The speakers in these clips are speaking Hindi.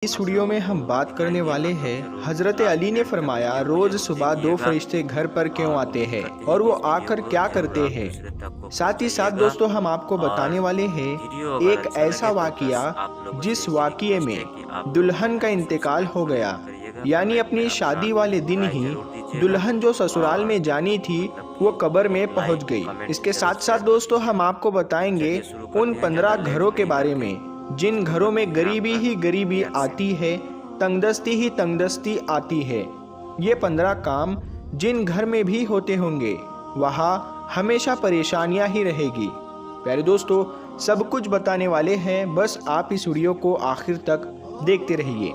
इस वीडियो में हम बात करने वाले हैं हजरत अली ने फरमाया रोज सुबह दो फरिश्ते घर पर क्यों आते हैं और वो आकर क्या करते हैं। साथ ही साथ दोस्तों हम आपको बताने वाले हैं एक ऐसा वाकिया जिस वाकिये में दुल्हन का इंतकाल हो गया, यानी अपनी शादी वाले दिन ही दुल्हन जो ससुराल में जानी थी वो कब्र में पहुंच गई। इसके साथ साथ दोस्तों हम आपको बताएंगे उन 15 घरों के बारे में जिन घरों में गरीबी ही गरीबी आती है, तंगदस्ती ही तंगदस्ती आती है। ये 15 काम जिन घर में भी होते होंगे वहाँ हमेशा परेशानियाँ ही रहेगी। प्यारे दोस्तों सब कुछ बताने वाले हैं, बस आप इस वीडियो को आखिर तक देखते रहिए।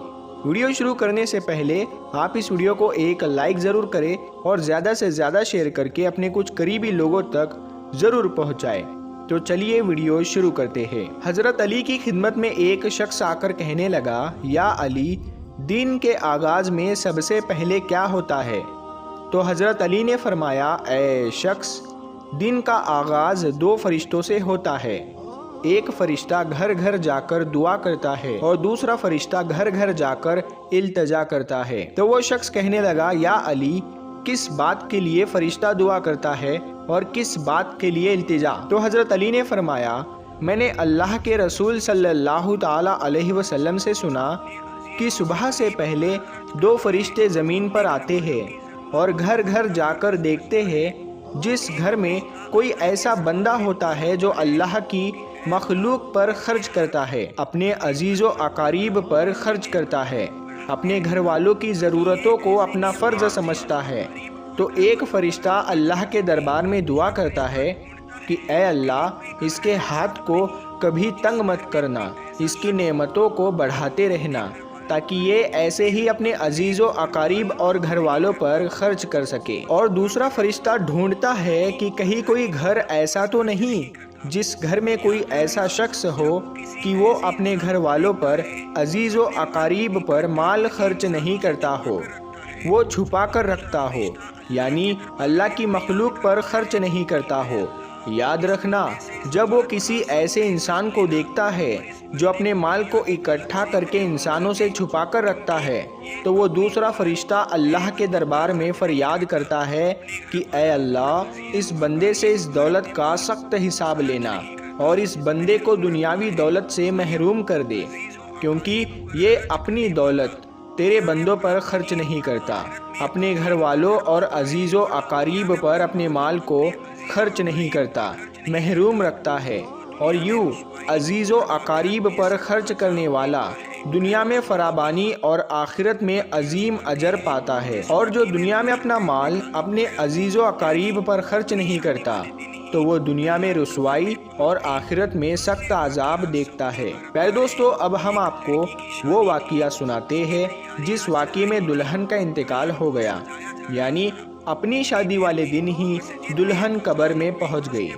वीडियो शुरू करने से पहले आप इस वीडियो को एक लाइक ज़रूर करें और ज़्यादा से ज़्यादा शेयर करके अपने कुछ करीबी लोगों तक ज़रूर पहुँचाएँ। तो चलिए वीडियो शुरू करते हैं। हजरत अली की खिदमत में एक शख्स आकर कहने लगा, या अली, दिन के आगाज में सबसे पहले क्या होता है? तो हजरत अली ने फरमाया, ऐ शख्स, दिन का आगाज 2 फरिश्तों से होता है। एक फरिश्ता घर घर जाकर दुआ करता है और दूसरा फरिश्ता घर घर जाकर इल्तजा करता है। तो वो शख्स कहने लगा, या अली, किस बात के लिए फरिश्ता दुआ करता है और किस बात के लिए इल्तिजा? तो हजरत अली ने फरमाया, मैंने अल्लाह के रसूल सल्लल्लाहु ताला अलैहि वसल्लम से सुना कि सुबह से पहले 2 फरिश्ते ज़मीन पर आते हैं और घर घर जाकर देखते हैं जिस घर में कोई ऐसा बंदा होता है जो अल्लाह की मखलूक पर खर्च करता है, अपने अजीज़ो अकारीब पर खर्च करता है, अपने घर वालों की ज़रूरतों को अपना फ़र्ज़ समझता है, तो एक फ़रिश्ता अल्लाह के दरबार में दुआ करता है कि ए अल्लाह, इसके हाथ को कभी तंग मत करना, इसकी नेमतों को बढ़ाते रहना, ताकि ये ऐसे ही अपने अजीज़ो अकारीब और घर वालों पर खर्च कर सके। और दूसरा फ़रिश्ता ढूंढता है कि कहीं कोई घर ऐसा तो नहीं जिस घर में कोई ऐसा शख्स हो कि वो अपने घर वालों पर, अजीज़ो अकारीब पर माल खर्च नहीं करता हो, वो छुपा कर रखता हो, यानी अल्लाह की मखलूक पर खर्च नहीं करता हो। याद रखना, जब वो किसी ऐसे इंसान को देखता है जो अपने माल को इकट्ठा करके इंसानों से छुपा कर रखता है, तो वो दूसरा फरिश्ता अल्लाह के दरबार में फरियाद करता है कि ए अल्लाह, इस बंदे से इस दौलत का सख्त हिसाब लेना और इस बंदे को दुनियावी दौलत से महरूम कर दे, क्योंकि ये अपनी दौलत तेरे बंदों पर खर्च नहीं करता, अपने घर वालों और अजीज़ो अकारीब पर अपने माल को खर्च नहीं करता, महरूम रखता है। और यूँ अजीज़ो अकारीब पर खर्च करने वाला दुनिया में फराबानी और आखिरत में अजीम अजर पाता है। और जो दुनिया में अपना माल अपने अजीज़ो अकारीब पर खर्च नहीं करता, तो वो दुनिया में रुसवाई और आखिरत में सख्त अजाब देखता है। प्यारे दोस्तों अब हम आपको वो वाकिया सुनाते हैं जिस वाक़ये में दुल्हन का इंतकाल हो गया, यानी अपनी शादी वाले दिन ही दुल्हन कब्र में पहुंच गई।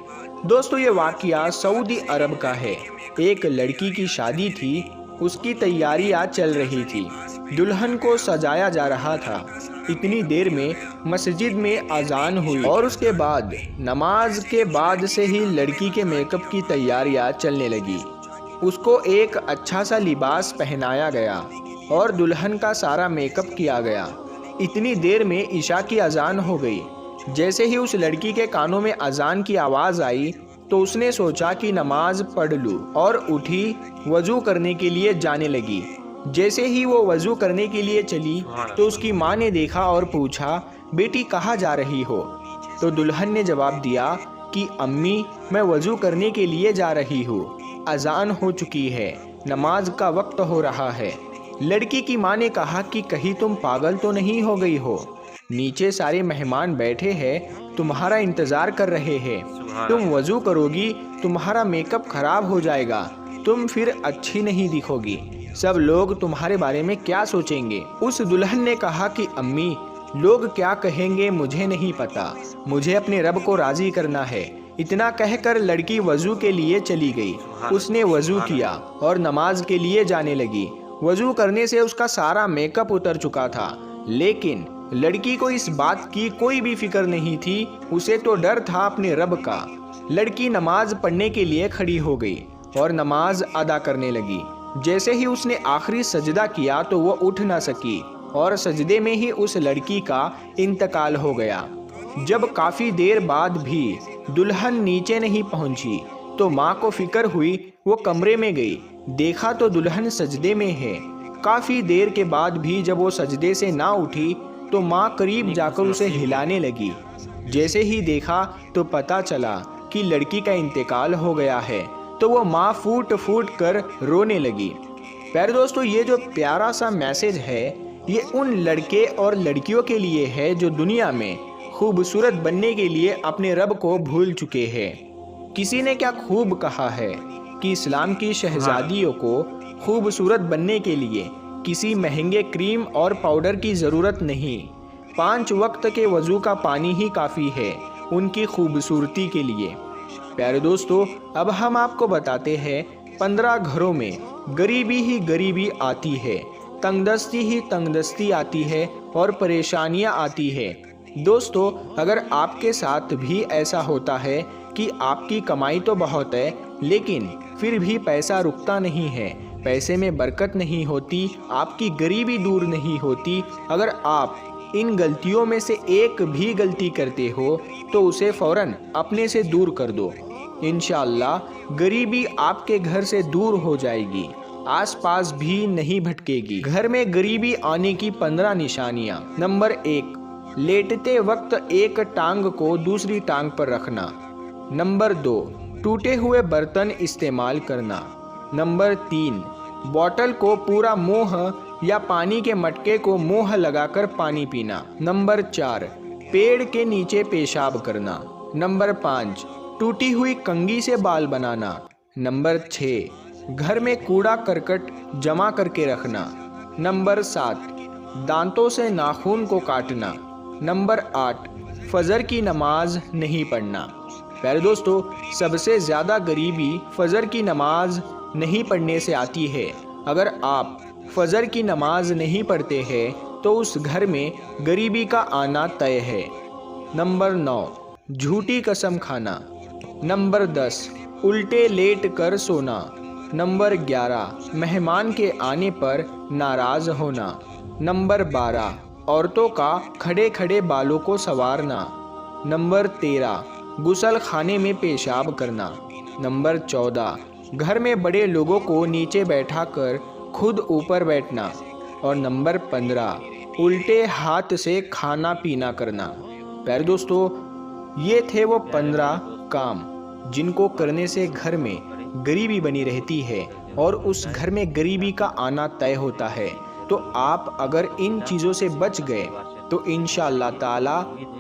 दोस्तों ये वाकिया सऊदी अरब का है। एक लड़की की शादी थी, उसकी तैयारियां चल रही थी, दुल्हन को सजाया जा रहा था। इतनी देर में मस्जिद में अजान हुई और उसके बाद नमाज के बाद से ही लड़की के मेकअप की तैयारियां चलने लगी। उसको एक अच्छा सा लिबास पहनाया गया और दुल्हन का सारा मेकअप किया गया। इतनी देर में इशा की अजान हो गई। जैसे ही उस लड़की के कानों में अजान की आवाज़ आई तो उसने सोचा कि नमाज पढ़ लूँ और उठी, वज़ू करने के लिए जाने लगी। जैसे ही वो वज़ू करने के लिए चली तो उसकी माँ ने देखा और पूछा, बेटी कहाँ जा रही हो? तो दुल्हन ने जवाब दिया कि अम्मी, मैं वज़ू करने के लिए जा रही हूँ, अजान हो चुकी है, नमाज का वक्त हो रहा है। लड़की की माँ ने कहा कि कहीं तुम पागल तो नहीं हो गई हो? नीचे सारे मेहमान बैठे हैं, तुम्हारा इंतज़ार कर रहे हैं, तुम वज़ू करोगी, तुम्हारा मेकअप खराब हो जाएगा, तुम फिर अच्छी नहीं दिखोगी, सब लोग तुम्हारे बारे में क्या सोचेंगे? उस दुल्हन ने कहा कि अम्मी, लोग क्या कहेंगे मुझे नहीं पता, मुझे अपने रब को राज़ी करना है। इतना कहकर लड़की वज़ू के लिए चली गई। उसने वज़ू किया और नमाज के लिए जाने लगी। वज़ू करने से उसका सारा मेकअप उतर चुका था, लेकिन लड़की को इस बात की कोई भी फिक्र नहीं थी, उसे तो डर था अपने रब का। लड़की नमाज पढ़ने के लिए खड़ी हो गई और नमाज अदा करने लगी। जैसे ही उसने आखिरी सजदा किया तो वो उठ ना सकी और सजदे में ही उस लड़की का इंतकाल हो गया। जब काफ़ी देर बाद भी दुल्हन नीचे नहीं पहुंची तो माँ को फिक्र हुई। वो कमरे में गई, देखा तो दुल्हन सजदे में है। काफ़ी देर के बाद भी जब वो सजदे से ना उठी तो माँ करीब जाकर उसे हिलाने लगी। जैसे ही देखा तो पता चला कि लड़की का इंतकाल हो गया है, तो वो माँ फूट फूट कर रोने लगी। प्यारे दोस्तों, ये जो प्यारा सा मैसेज है ये उन लड़के और लड़कियों के लिए है जो दुनिया में खूबसूरत बनने के लिए अपने रब को भूल चुके हैं। किसी ने क्या खूब कहा है कि इस्लाम की शहजादियों को खूबसूरत बनने के लिए किसी महंगे क्रीम और पाउडर की ज़रूरत नहीं, 5 वक्त के वज़ू का पानी ही काफ़ी है उनकी खूबसूरती के लिए। प्यारे दोस्तों, अब हम आपको बताते हैं 15 घरों में गरीबी ही गरीबी आती है, तंगदस्ती ही तंगदस्ती आती है और परेशानियां आती है। दोस्तों, अगर आपके साथ भी ऐसा होता है कि आपकी कमाई तो बहुत है लेकिन फिर भी पैसा रुकता नहीं है, पैसे में बरकत नहीं होती, आपकी गरीबी दूर नहीं होती, अगर आप इन गलतियों में से एक भी गलती करते हो तो उसे फ़ौरन अपने से दूर कर दो। इंशाअल्लाह गरीबी आपके घर से दूर हो जाएगी, आसपास भी नहीं भटकेगी। घर में गरीबी आने की 15 निशानियाँ। नंबर 1, लेटते वक्त एक टांग को दूसरी टांग पर रखना। नंबर 2, टूटे हुए बर्तन इस्तेमाल करना। नंबर 3, बॉटल को पूरा मुंह या पानी के मटके को मुंह लगाकर पानी पीना। नंबर 4, पेड़ के नीचे पेशाब करना। नंबर 5, टूटी हुई कंघी से बाल बनाना। नंबर 6, घर में कूड़ा करकट जमा करके रखना। नंबर 7, दांतों से नाखून को काटना। नंबर 8, फजर की नमाज नहीं पढ़ना। प्यारे दोस्तों, सबसे ज़्यादा गरीबी फजर की नमाज नहीं पढ़ने से आती है। अगर आप फजर की नमाज नहीं पढ़ते हैं तो उस घर में गरीबी का आना तय है। नंबर 9, झूठी कसम खाना। नंबर 10, उल्टे लेट कर सोना। नंबर 11, मेहमान के आने पर नाराज़ होना। नंबर 12, औरतों का खड़े खड़े बालों को संवारना। नंबर 13, गुसल खाने में पेशाब करना। नंबर 14, घर में बड़े लोगों को नीचे बैठाकर खुद ऊपर बैठना। और नंबर 15, उल्टे हाथ से खाना पीना करना। प्यारे दोस्तों, ये थे वो 15 काम जिनको करने से घर में गरीबी बनी रहती है और उस घर में गरीबी का आना तय होता है। तो आप अगर इन चीज़ों से बच गए तो इंशाअल्लाह ताला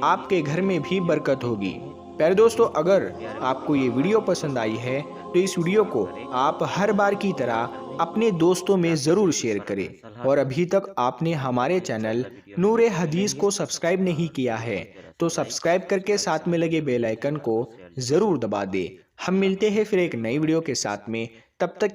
आपके घर में भी बरकत होगी। प्यारे दोस्तों, अगर आपको ये वीडियो पसंद आई है तो इस वीडियो को आप हर बार की तरह अपने दोस्तों में ज़रूर शेयर करें। और अभी तक आपने हमारे चैनल नूरे हदीस को सब्सक्राइब नहीं किया है तो सब्सक्राइब करके साथ में लगे बेल आइकन को ज़रूर दबा दें। हम मिलते हैं फिर एक नई वीडियो के साथ में, तब तक के